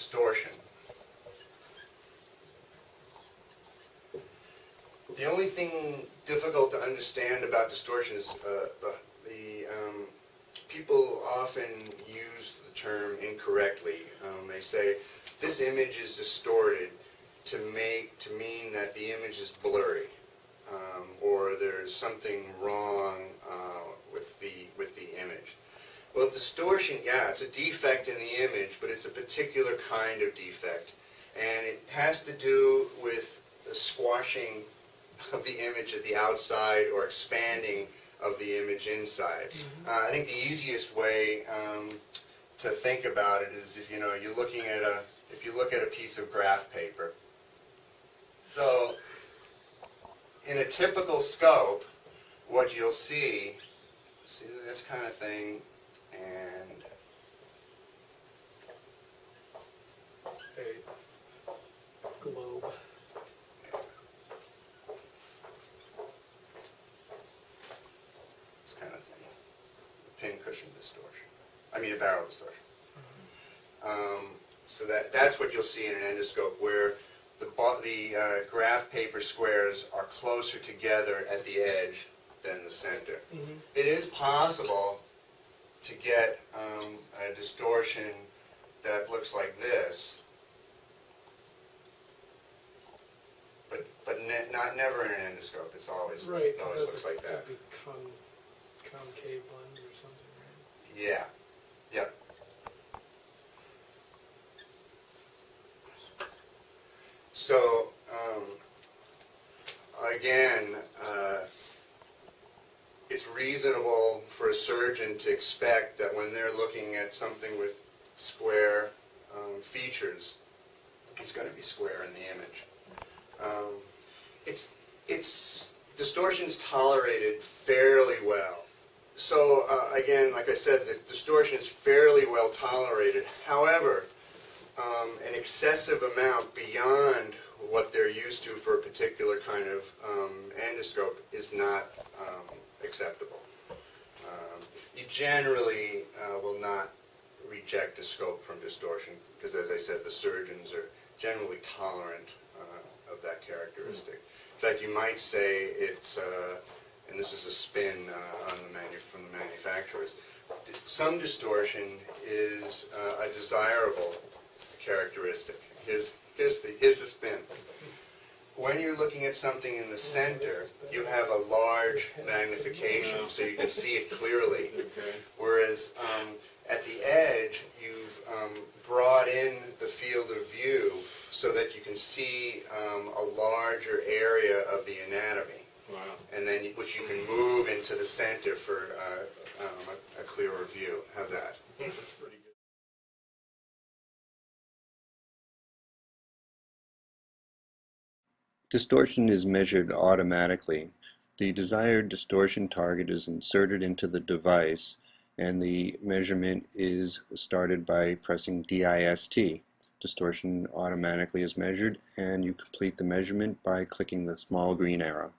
distortion. The only thing difficult to understand about distortion is people often use the term incorrectly. They say this image is distorted to mean that the image is blurry, or there's something wrong with the image. Well, distortion, yeah, it's a defect in the image, but it's a particular kind of defect, and it has to do with the squashing of the image at the outside or expanding of the image inside. I think the easiest way to think about it is if you're looking at if you look at a piece of graph paper. So in a typical scope, what you'll see this kind of thing, and a globe. This kind of thing. Pincushion distortion. I mean a barrel distortion. So that's what you'll see in an endoscope, where the graph paper squares are closer together at the edge than the center. It is possible to get a distortion that looks like this, but never in an endoscope. It's always Right, it always looks like that. That'd be concave lens or something, right? Yeah. Yep. So again, it's reasonable for a surgeon to expect that when they're looking at something with square features, it's going to be square in the image. Distortion's tolerated fairly well. So again, like I said, the distortion is fairly well tolerated. However, an excessive amount beyond what they're used to for a particular kind of endoscope is not acceptable. You generally will not reject a scope from distortion because, as I said, the surgeons are generally tolerant of that characteristic. In fact, you might say it's, and this is a spin from the manufacturers, some distortion is a desirable characteristic. Here's the spin. When you're looking at something in the center, you have a large magnification so you can see it clearly. Whereas at the edge, you've brought in the field of view so that you can see a larger area of the anatomy. Wow. And then which you can move into the center for a clearer view. How's that? That's pretty good. Distortion is measured automatically. The desired distortion target is inserted into the device, and the measurement is started by pressing DIST. Distortion automatically is measured, and you complete the measurement by clicking the small green arrow.